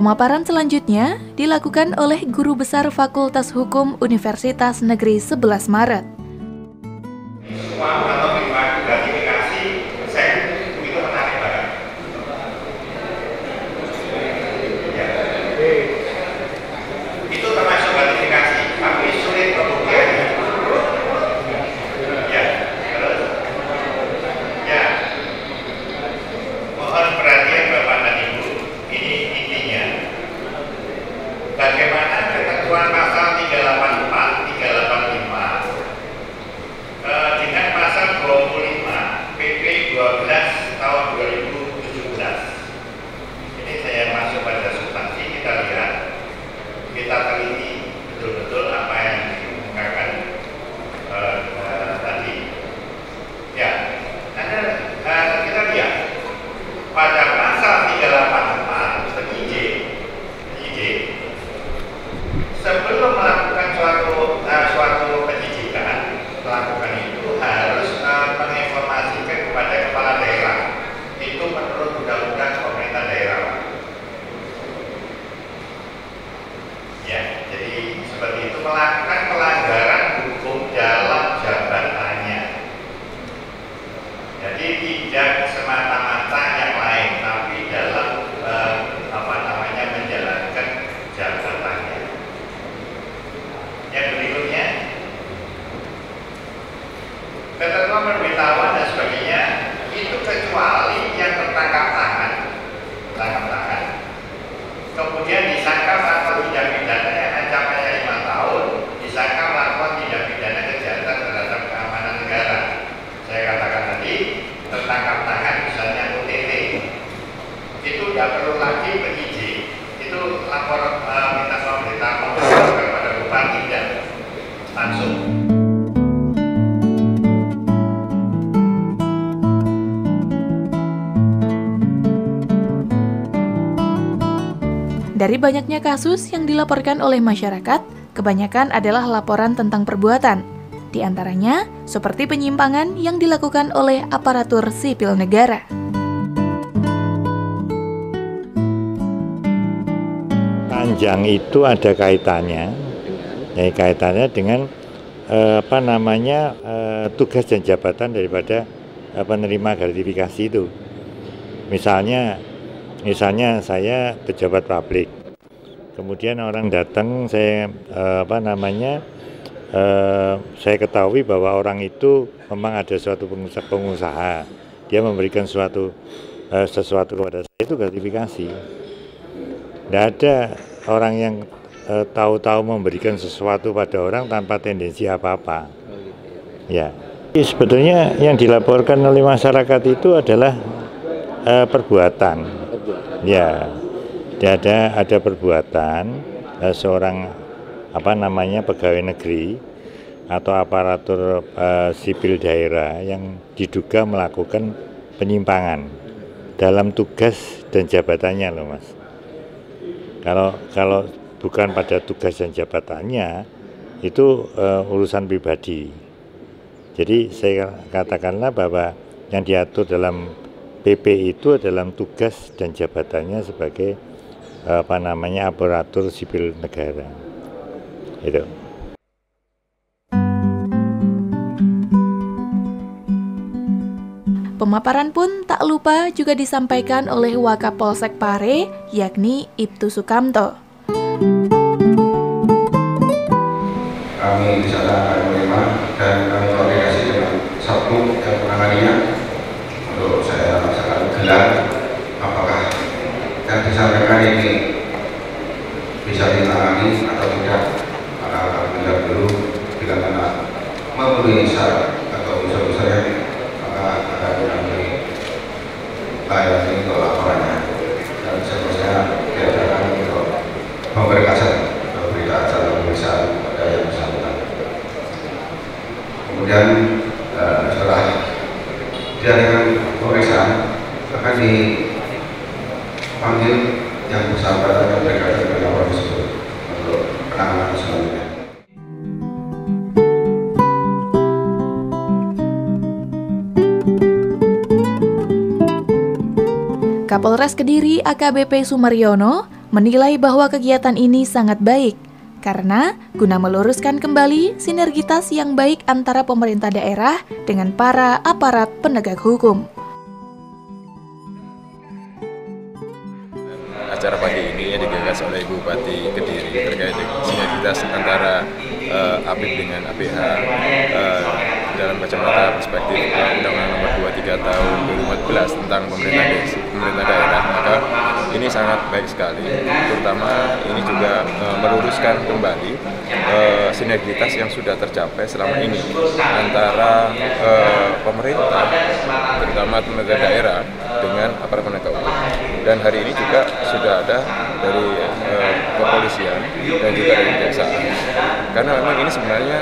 Pemaparan selanjutnya dilakukan oleh Guru Besar Fakultas Hukum Universitas Negeri 11 Maret. Gratifikasi itu menarik banget. Ya. Itu termasuk gratifikasi, tapi sulit pembuktiannya. Ya, terus. Ya. Mohon perhatian Bapak dan Ibu. Ini intinya. Bagaimana ketentuan pasal 384, 385 dengan pasal 25 PP 12 tahun 2017. Ini saya masuk pada substansi, kita lihat, kita teliti betul-betul apa yang dikemukakan tadi. Ya, kita lihat pada pasal 384 penyidik sebelum melakukan suatu penyidikan, melakukan itu harus menginformasikan kepada kepala daerah. Itu menurut undang-undang pemerintah daerah. Ya, jadi seperti itu, melakukan pelanggaran hukum dalam jabatannya. Jadi tidak semata-mata yang lain, tapi dalam menjalankan jabatannya. Yang berikutnya, ketentuan pemberitahuan dan sebagainya itu kecuali yang tertangkap tangan, kemudian disangka melakukan tindak pidana yang ancamannya 5 tahun, disangka melakukan tindak pidana kejahatan terhadap keamanan negara. Saya katakan tadi, tertangkap tangan misalnya OTT, itu tidak perlu lagi penyidik, itu lapor minta pemberitahuan kepada bupati dan langsung. Dari banyaknya kasus yang dilaporkan oleh masyarakat, kebanyakan adalah laporan tentang perbuatan. Di antaranya, seperti penyimpangan yang dilakukan oleh aparatur sipil negara. Panjang itu ada kaitannya, dengan tugas dan jabatan daripada penerima gratifikasi itu. Misalnya saya pejabat publik, kemudian orang datang, saya saya ketahui bahwa orang itu memang ada suatu pengusaha, dia memberikan sesuatu kepada saya, itu gratifikasi. Tidak ada orang yang tahu-tahu memberikan sesuatu pada orang tanpa tendensi apa-apa. Ya, sebetulnya yang dilaporkan oleh masyarakat itu adalah perbuatan. Ya, ada perbuatan seorang pegawai negeri atau aparatur sipil daerah yang diduga melakukan penyimpangan dalam tugas dan jabatannya loh Mas. Kalau bukan pada tugas dan jabatannya, itu urusan pribadi. Jadi saya katakanlah bahwa yang diatur dalam PP itu dalam tugas dan jabatannya sebagai aparatur sipil negara. Itu. Pemaparan pun tak lupa juga disampaikan oleh Wakapolsek Pare, yakni Ibtu Sukamto. Kami di sana akan menerima dan kami koordinasi dengan Satpol yang menanganinya untuk saya laksanakan gelar apakah yang disampaikan ini bisa ditangani atau tidak. Maka akan melihat dulu bila mana memenuhi syarat atau unsur-unsurnya, maka akan mengambil layani untuk laporannya dan seterusnya diadakan untuk pemberkasan berita acara pemeriksaan pada yang bersangkutan. Kemudian setelah diadakan pemeriksaan akan dipanggil yang bersangkutan dan berkaitan dengan laporan tersebut untuk penanganan selanjutnya. Kapolres Kediri AKBP Sumaryono menilai bahwa kegiatan ini sangat baik karena guna meluruskan kembali sinergitas yang baik antara pemerintah daerah dengan para aparat penegak hukum. Acara pagi ini yang digagas oleh Bupati Kediri terkait dengan sinergitas antara APIP dengan APH dalam kacamata perspektif Undang-Undang Nomor 23 Tahun 2014 tentang pemerintah daerah, maka ini sangat baik sekali. Terutama ini juga meluruskan kembali sinergitas yang sudah tercapai selama ini antara pemerintah, terutama pemerintah daerah dengan aparat penegak hukum. Dan hari ini juga sudah ada dari kepolisian dan juga dari kejaksaan. Karena memang ini sebenarnya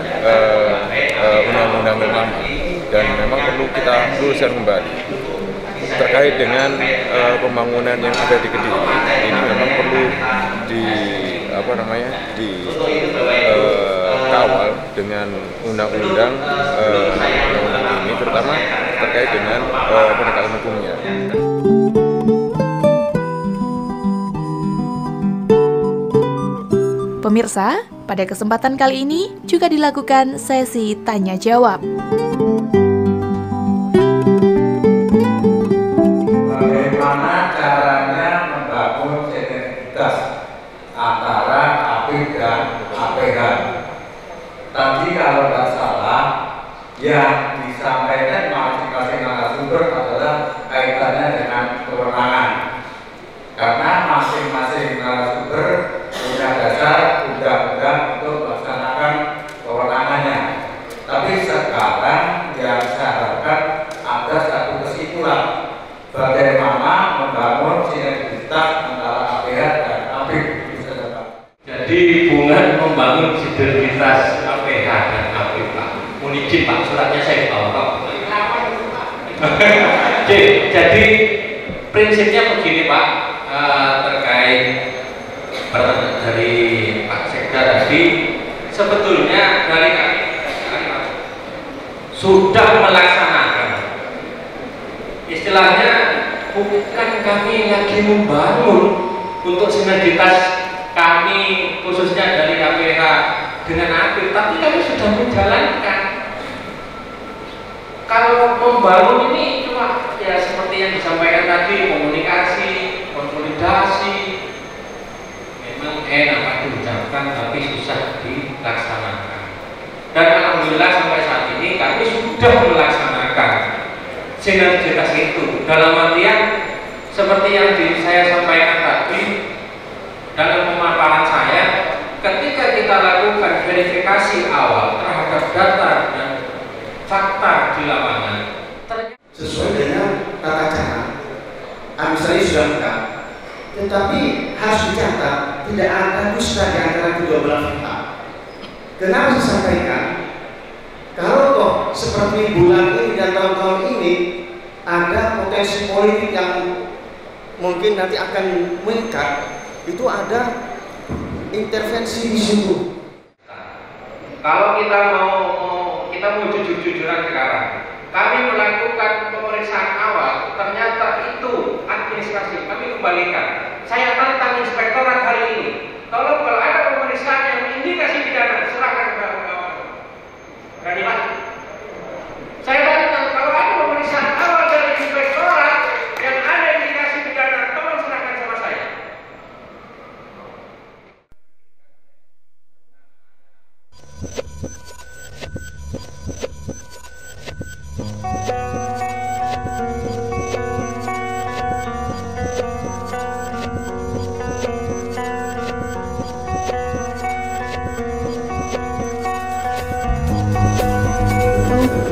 undang-undang yang lama dan memang perlu kita luruskan kembali. Terkait dengan pembangunan yang ada di Kediri, ini memang perlu dikawal dengan undang-undang ini, terutama terkait dengan penegakan hukumnya. Pemirsa, pada kesempatan kali ini juga dilakukan sesi tanya-jawab. Bagaimana caranya membangun sinergitas antara APIP dan APH? Tadi kalau tidak salah, yang disampaikan masing-masing narasumber adalah kaitannya dengan kewenangan. Karena masing-masing narasumber punya dasar undang-undang untuk melaksanakan kewenangannya. Tapi sekarang yang saya harapkan ada satu kesimpulan bagaimana membangun sinergitas antara APH dan APIP. Jadi bukan membangun sinergitas APH dan APIP, Pak. Mohon izin Pak, suratnya saya bawa Pak. Jadi prinsipnya begini Pak, terkait dari Pak Sekda tadi, sebetulnya dari kami sudah melaksanakan, istilahnya bukan kami lagi membangun untuk sinergitas kami khususnya dari APH dengan APIP, tapi kami sudah menjalankan. Kalau membangun ini cuma ya seperti yang disampaikan tadi, komunikasi, konsolidasi, memang enak diucapkan tapi susah dilaksanakan. Dan alhamdulillah sampai saat ini kami sudah melaksanakan sinergitas itu. Dalam artian seperti yang saya sampaikan tadi dalam pemaparan saya, ketika kita lakukan verifikasi awal terhadap data dan fakta di lapangan, sesuai dengan tata cara administrasi sudah lengkap, tetapi harus dicatat tidak ada dusta di antara kedua belah pihak. Kenapa saya sampaikan? Kalau toh seperti bulan ini dan tahun-tahun ini ada potensi politik yang mungkin nanti akan meningkat, itu ada intervensi di situ. Kalau kita mau jujur-jujuran sekarang, kami melakukan pemeriksaan awal, ternyata itu administrasi, kami kembalikan. Saya tantang inspektorat hari ini, kalau ada pemeriksaan yang indikasi pidana, serahkan ke berani Pak. Saya tantang kalau ada pemeriksaan awal dari inspektorat yang ada indikasi pidana, tolong serahkan sama saya.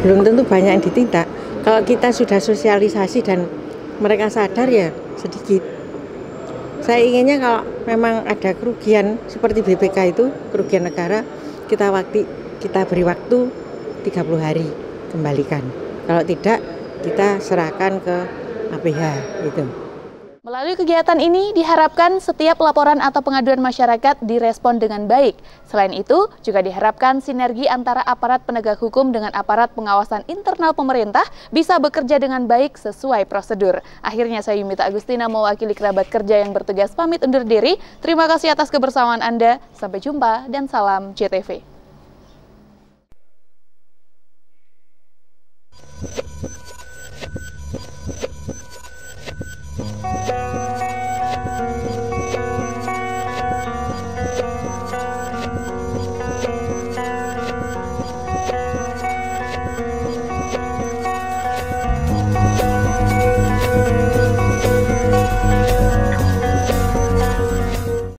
Belum tentu banyak yang ditindak. Kalau kita sudah sosialisasi dan mereka sadar ya sedikit. Saya inginnya kalau memang ada kerugian seperti BPK itu, kerugian negara, kita beri waktu 30 hari kembalikan. Kalau tidak, kita serahkan ke APH gitu. Melalui kegiatan ini diharapkan setiap laporan atau pengaduan masyarakat direspon dengan baik. Selain itu, juga diharapkan sinergi antara aparat penegak hukum dengan aparat pengawasan internal pemerintah bisa bekerja dengan baik sesuai prosedur. Akhirnya saya Yumita Agustina mewakili kerabat kerja yang bertugas pamit undur diri. Terima kasih atas kebersamaan Anda. Sampai jumpa dan salam JTV.